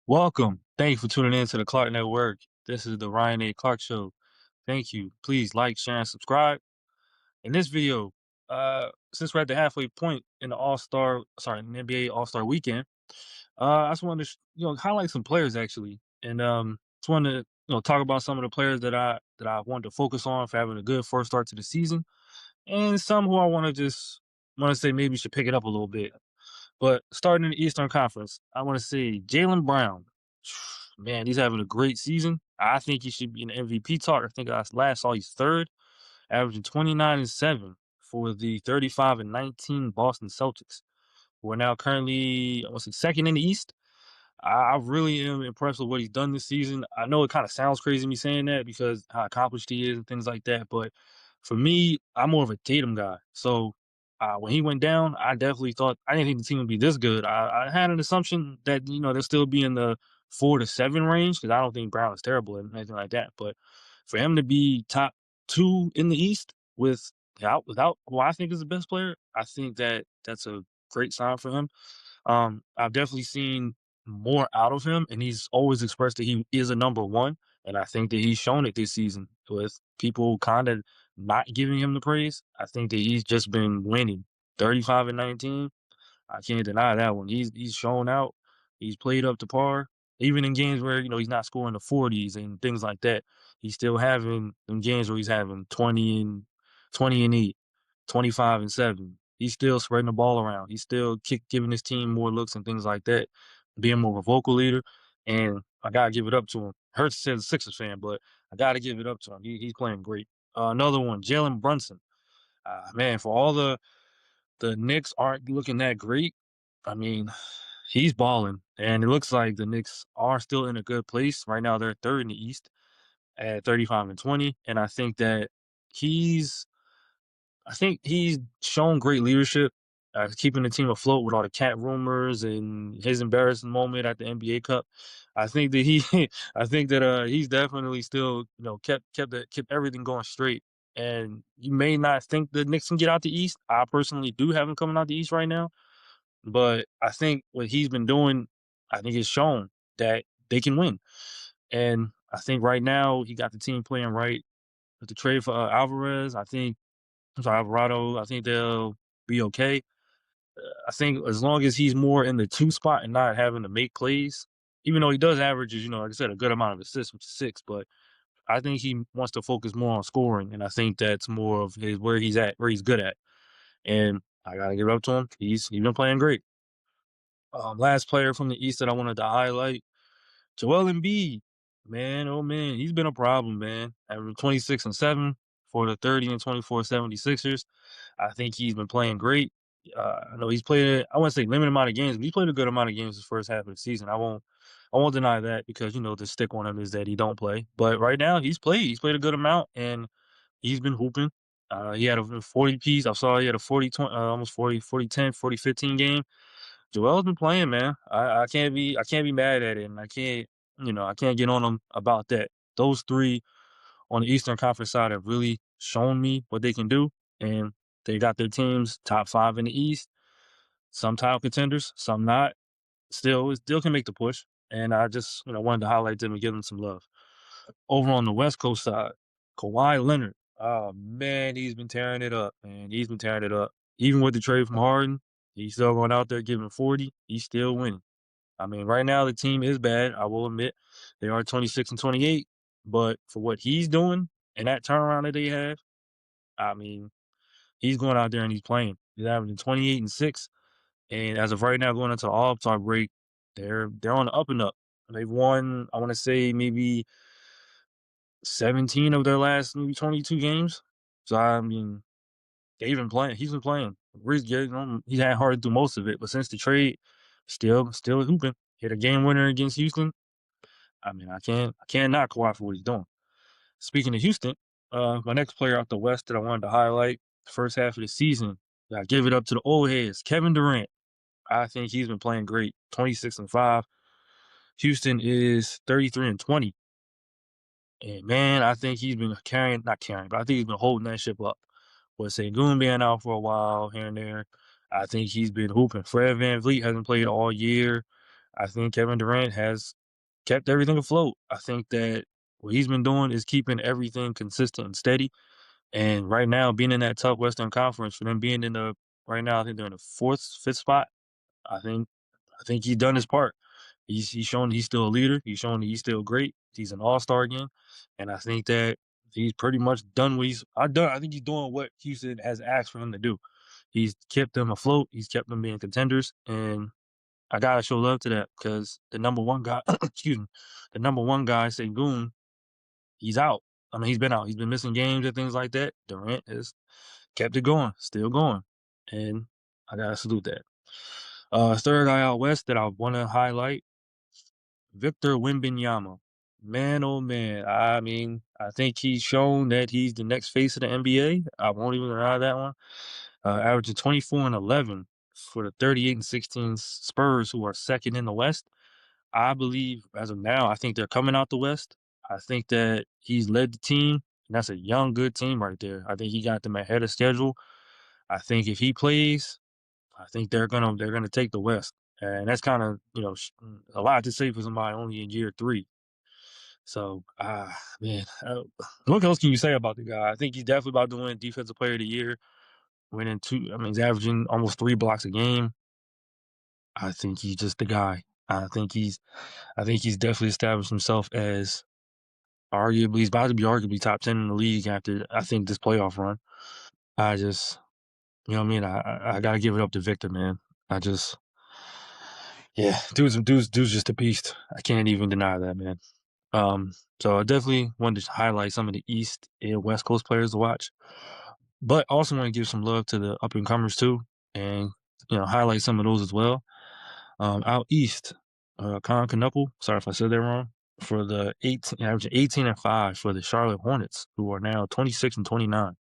Welcome. Thank you for tuning in to the Clark Network. This is the Ryan A. Clark Show. Thank you. Please like, share, and subscribe. In this video, since we're at the halfway point in the in the NBA All Star Weekend, I just wanted to highlight some players actually, and just wanted to talk about some of the players that I wanted to focus on for having a good first start to the season, and some who I want to say maybe should pick it up a little bit. But starting in the Eastern Conference, I want to say Jalen Brown. Man, he's having a great season. I think he should be in the MVP talk. I think I last saw he's third, averaging 29 and 7 for the 35 and 19 Boston Celtics, who are now currently, I want to say, second in the East. I really am impressed with what he's done this season. I know it kind of sounds crazy me saying that because how accomplished he is and things like that, but for me, I'm more of a Tatum guy. So when he went down, I definitely thought I didn't think the team would be this good. I had an assumption that they'll still be in the 4 to 7 range because I don't think Brown is terrible and anything like that. But for him to be top two in the East without who I think is the best player, I think that's a great sign for him. I've definitely seen more out of him, and he's always expressed that he is a number one. And I think that he's shown it this season with people kind of not giving him the praise. I think that he's just been winning 35 and 19. I can't deny that one. He's shown out. He's played up to par. Even in games where he's not scoring the 40s and things like that, he's still having them games where he's having 20 and 8, 25 and 7. He's still spreading the ball around. He's still giving his team more looks and things like that, being more of a vocal leader. And I gotta give it up to him. Hurts to say the Sixers fan, but I gotta give it up to him. He's playing great. Another one, Jalen Brunson. Man, for all the Knicks aren't looking that great. I mean, he's balling, and it looks like the Knicks are still in a good place right now. They're third in the East at 35 and 20, and he's I think he's shown great leadership, keeping the team afloat with all the cat rumors and his embarrassing moment at the NBA Cup. I think that I think that he's definitely still kept everything going straight. And you may not think the Knicks can get out the East. I personally do have him coming out the East right now, but I think what he's been doing, I think it's shown that they can win. And I think right now he got the team playing right with the trade for Alvarez. I'm sorry, Alvarado. I think they'll be okay. I think as long as he's more in the two spot and not having to make plays, even though he does averages, like I said, a good amount of assists, which is six, but I think he wants to focus more on scoring, and I think that's more of his where he's at, where he's good at. And I gotta give it up to him. He's been playing great. Last player from the East that I wanted to highlight, Joel Embiid. Man, oh man, he's been a problem, man. Averaging 26 and 7 for the 30 and 24 76ers. I think he's been playing great. I know he's played, I wouldn't say limited amount of games, but he's played a good amount of games this first half of the season. I won't deny that because the stick on him is that he don't play. But right now he's played. He's played a good amount and he's been hooping. He had a 40 piece. I saw he had a 40, 20, almost 40, 40, 10, 40, 15 game. Joel's been playing, man. I can't be mad at it, and I can't get on him about that. Those three on the Eastern Conference side have really shown me what they can do, and they got their teams top five in the East. Some title contenders, some not. Still can make the push, and I just wanted to highlight them and give them some love. Over on the West Coast side, Kawhi Leonard. Oh man, he's been tearing it up, man. He's been tearing it up. Even with the trade from Harden, he's still going out there giving 40. He's still winning. I mean, right now the team is bad. I will admit they are 26 and 28, but for what he's doing and that turnaround that they have, I mean, he's going out there and he's playing. He's averaging 28 and 6, and as of right now, going into the All-Star break, they're on the up and up. They've won, I want to say, maybe 17 of their last maybe 22 games. So I mean, they've been playing. He's been playing. He's had hard through most of it, but since the trade, still hooping. Hit a game winner against Houston. I mean, I can't knock Kawhi for what he's doing. Speaking of Houston, my next player out the West that I wanted to highlight, the first half of the season, I give it up to the old heads, Kevin Durant. I think he's been playing great. 26 and 5. Houston is 33 and 20. And man, I think he's been not carrying, but I think he's been holding that ship up. With Sengun being out for a while here and there, I think he's been hooping. Fred VanVleet hasn't played all year. I think Kevin Durant has kept everything afloat. I think that what he's been doing is keeping everything consistent and steady. And right now, being in that tough Western Conference, for them being in the right now, I think they're in the fourth, fifth spot. I think I think he's done his part. He's shown he's still a leader. He's shown that he's still great. He's an all-star again, and I think that he's pretty much done what he's I done. I think he's doing what Houston has asked for him to do. He's kept them afloat. He's kept them being contenders, and I gotta show love to that because the number one guy, excuse me, the number one guy, Sengun, he's out. I mean, he's been out. He's been missing games and things like that. Durant has kept it going, still going, and I gotta salute that. Third guy out west that I want to highlight, Victor Wembanyama. Man, oh man. I mean, I think he's shown that he's the next face of the NBA. I won't even deny that one. Averaging 24 and 11 for the 38 and 16 Spurs, who are second in the West. I believe as of now, I think they're coming out the West. I think that he's led the team, and that's a young, good team right there. I think he got them ahead of schedule. I think if he plays, I think they're gonna take the West, and that's kind of a lot to say for somebody only in year three. So, man, what else can you say about the guy? I think he's definitely about to win Defensive Player of the Year, winning two. I mean, he's averaging almost 3 blocks a game. I think he's just the guy. I think he's definitely established himself as arguably he's about to be arguably top 10 in the league after I think this playoff run. I just, you know what I mean. I gotta give it up to Victor, man. I just Yeah, dude's just a beast. I can't even deny that, man. So I definitely wanted to highlight some of the East and West Coast players to watch, but also want to give some love to the up and comers too, and highlight some of those as well. Out East, Colin Knuckle. Sorry if I said that wrong. For the 18, averaging 18 and 5 for the Charlotte Hornets, who are now 26 and 29,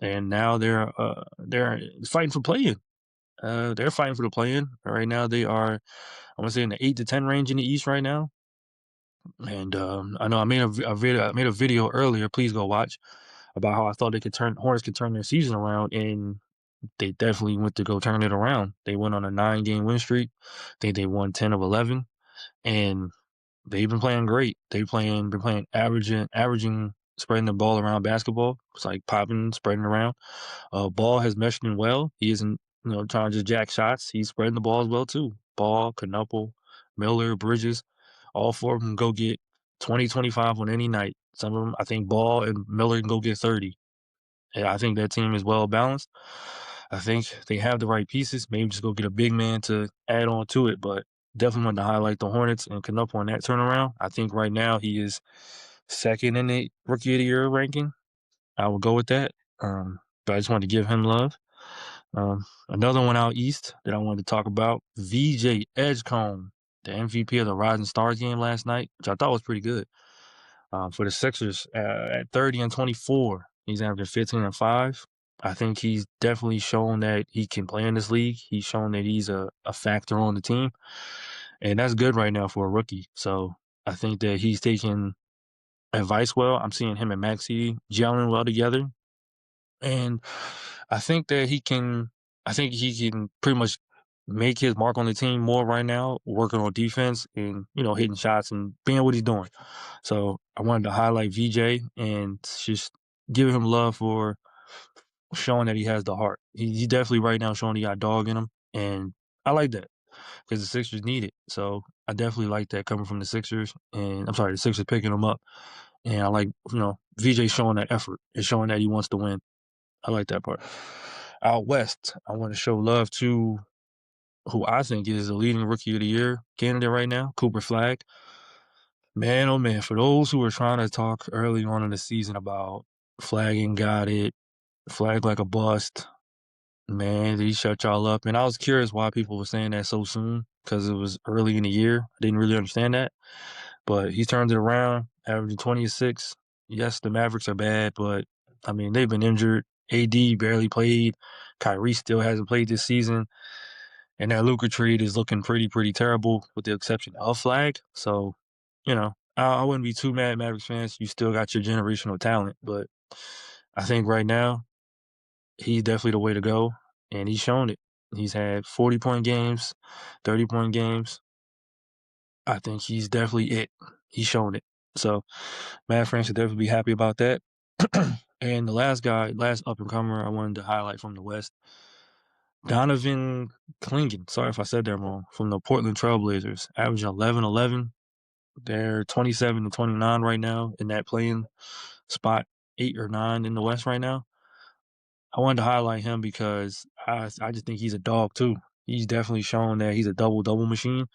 and now they're fighting for play-in. They're fighting for the play-in right now. They are I want to say in the 8 to 10 range in the East right now. And I know I made a video earlier. Please go watch about how I thought Hornets could turn their season around, and they definitely went to go turn it around. They went on a 9-game win streak. I think they won 10 of 11, and they've been playing great. Been playing averaging spreading the ball around basketball. It's like popping, spreading around. Ball has meshed in well. He isn't, trying to just jack shots. He's spreading the ball as well too. Ball, Knuckle, Miller, Bridges, all four of them go get 20, 25 on any night. Some of them, I think Ball and Miller can go get 30. And I think that team is well balanced. I think they have the right pieces. Maybe just go get a big man to add on to it, but definitely want to highlight the Hornets and Knuckle on that turnaround. I think right now he is second in the Rookie of the Year ranking. I will go with that. But I just wanted to give him love. Another one out east that I wanted to talk about, VJ Edgecombe, the MVP of the Rising Stars game last night, which I thought was pretty good. For the Sixers at 30 and 24, he's averaging 15 and 5. I think he's definitely shown that he can play in this league. He's shown that he's a factor on the team, and that's good right now for a rookie. So I think that he's taking advice well. I'm seeing him and Maxey gelling well together. And I think that he can pretty much make his mark on the team more right now, working on defense and, hitting shots and being what he's doing. So I wanted to highlight VJ and just give him love for showing that he has the heart. He definitely right now showing he got dog in him. And I like that because the Sixers need it. So I definitely like that coming from the Sixers. And I'm sorry, the Sixers picking him up. And I like, VJ showing that effort and showing that he wants to win. I like that part. Out west, I want to show love to who I think is the leading Rookie of the Year candidate right now, Cooper Flag. Man, oh man, for those who were trying to talk early on in the season about flagging got it, flag like a bust, man, did he shut y'all up? And I was curious why people were saying that so soon because it was early in the year. I didn't really understand that. But he turned it around, averaging 26. Yes, the Mavericks are bad, but I mean, they've been injured. AD barely played. Kyrie still hasn't played this season. And that Luka trade is looking pretty terrible with the exception of Flag. So, I wouldn't be too mad, Mavericks fans. You still got your generational talent. But I think right now, he's definitely the way to go. And he's shown it. He's had 40-point games, 30-point games. I think he's definitely it. He's shown it. So Matt France should definitely be happy about that. And the last guy, last up and comer I wanted to highlight from the West, Donovan Clingan. Sorry if I said that wrong. From the Portland Trailblazers, averaging 11-11. They're 27-29 right now in that playing spot, 8 or 9 in the West right now. I wanted to highlight him because I just think he's a dog too. He's definitely shown that he's a double machine.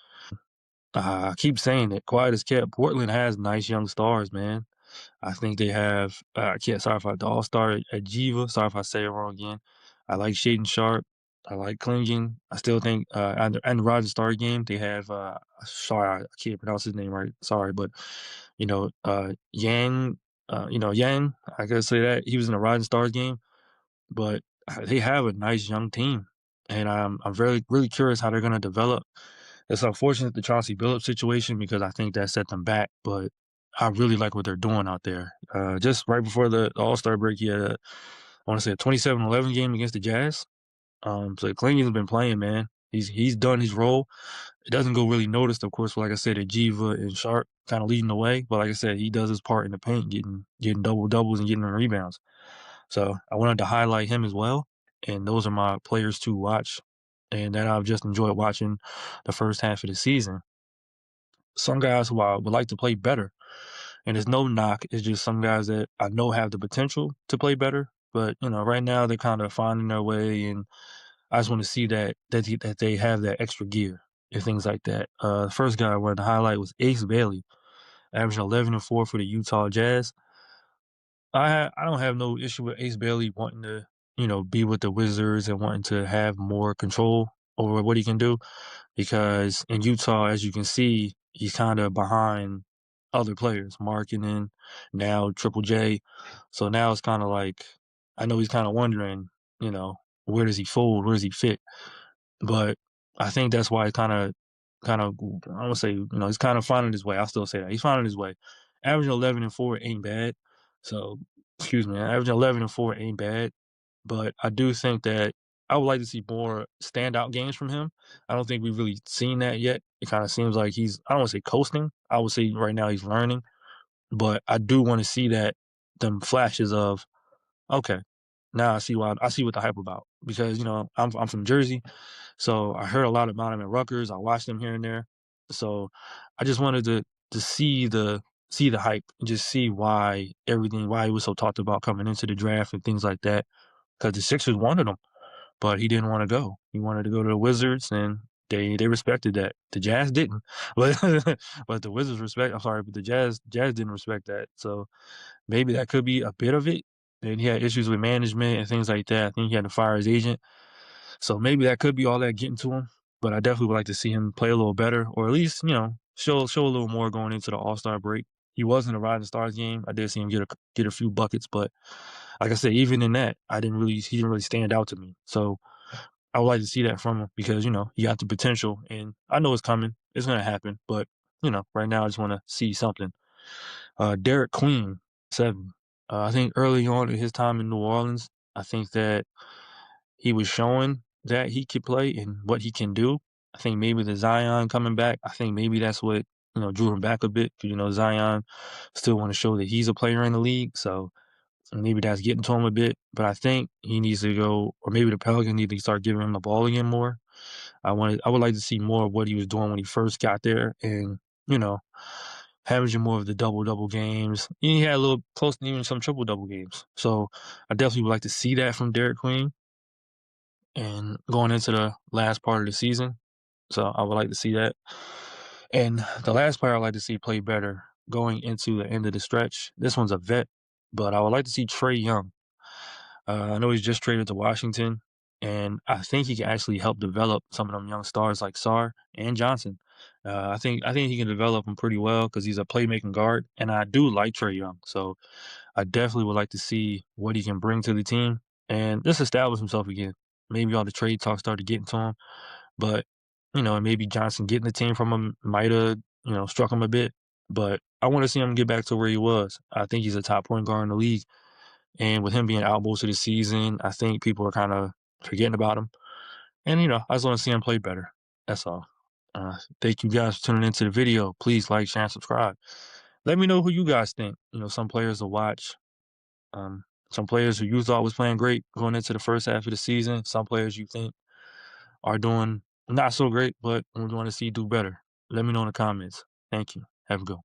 I keep saying it, quiet as kept. Portland has nice young stars, man. I think they have. I can't. Sorry if I the All Star at Jiva. Sorry if I say it wrong again. I like Shaden Sharp. I like Klingen. I still think and the Rising Star game they have. Sorry, I can't pronounce his name right. Sorry, but Yang. Yang. I gotta say that he was in the Rising Stars game, but they have a nice young team, and I'm very really curious how they're gonna develop. It's unfortunate the Chauncey Billups situation because I think that set them back, but I really like what they're doing out there. Just right before the All-Star break, he had I want to say a 27-11 game against the Jazz. So Klingen's been playing, man. He's done his role. It doesn't go really noticed, of course, like I said, Ajiva and Sharp kind of leading the way. But like I said, he does his part in the paint, getting double doubles and getting the rebounds. So I wanted to highlight him as well. And those are my players to watch. And that I've just enjoyed watching the first half of the season. Some guys who I would like to play better, and there's no knock. It's just some guys that I know have the potential to play better. But right now they're kind of finding their way, and I just want to see that they have that extra gear and things like that. The first guy I wanted to highlight was Ace Bailey, averaging 11-4 for the Utah Jazz. I don't have no issue with Ace Bailey wanting to be with the Wizards and wanting to have more control over what he can do because in Utah, as you can see, he's kind of behind other players, Markkanen, now Triple J. So now it's kind of like I know he's kind of wondering, you know, where does he fold, where does he fit? But I think that's why kind of I don't say he's kind of finding his way. I'll still say that he's finding his way. Averaging 11-4 ain't bad. So excuse me, averaging 11-4 ain't bad. But I do think that I would like to see more standout games from him. I don't think we've really seen that yet. It kind of seems like he's I don't want to say coasting. I would say right now he's learning, but I do want to see that them flashes of okay, now I see what the hype about because I'm from Jersey, so I heard a lot about him at Rutgers. I watched him here and there, so I just wanted to see the hype and just see why he was so talked about coming into the draft and things like that. Because the Sixers wanted him, but he didn't want to go. He wanted to go to the Wizards, and they respected that. The Jazz didn't, but but the Wizards respect. I'm sorry, but the Jazz didn't respect that. So maybe that could be a bit of it. And he had issues with management and things like that. I think he had to fire his agent. So maybe that could be all that getting to him. But I definitely would like to see him play a little better, or at least show a little more going into the All Star break. He was in the Rising Stars game. I did see him get a few buckets, but like I said, even in that, he didn't really stand out to me. So I would like to see that from him because he got the potential, and I know it's coming. It's gonna happen, but right now I just want to see something. Derek Queen, 7. I think early on in his time in New Orleans, I think that he was showing that he could play and what he can do. I think maybe the Zion coming back, I think maybe that's what drew him back a bit. 'Cause, Zion still want to show that he's a player in the league, so maybe that's getting to him a bit. But I think he needs to go, or maybe the Pelicans need to start giving him the ball again more. I would like to see more of what he was doing when he first got there, and you know, averaging more of the double games. He had a little close to even some triple double games. So I definitely would like to see that from Derek Queen and going into the last part of the season. So I would like to see that. And the last player I'd like to see play better going into the end of the stretch. This one's a vet, but I would like to see Trae Young. I know he's just traded to Washington, and I think he can actually help develop some of them young stars like Sarr and Johnson. I think he can develop them pretty well because he's a playmaking guard, and I do like Trae Young. So I definitely would like to see what he can bring to the team and just establish himself again. Maybe all the trade talk started getting to him, but and maybe Johnson getting the team from him might have struck him a bit. But I want to see him get back to where he was. I think he's a top point guard in the league. And with him being out most of the season, I think people are kind of forgetting about him. And I just want to see him play better. That's all. Thank you guys for tuning into the video. Please like, share, and subscribe. Let me know who you guys think. Some players to watch. Some players who you thought was playing great going into the first half of the season. Some players you think are doing not so great, but we want to see do better. Let me know in the comments. Thank you. Have a good one.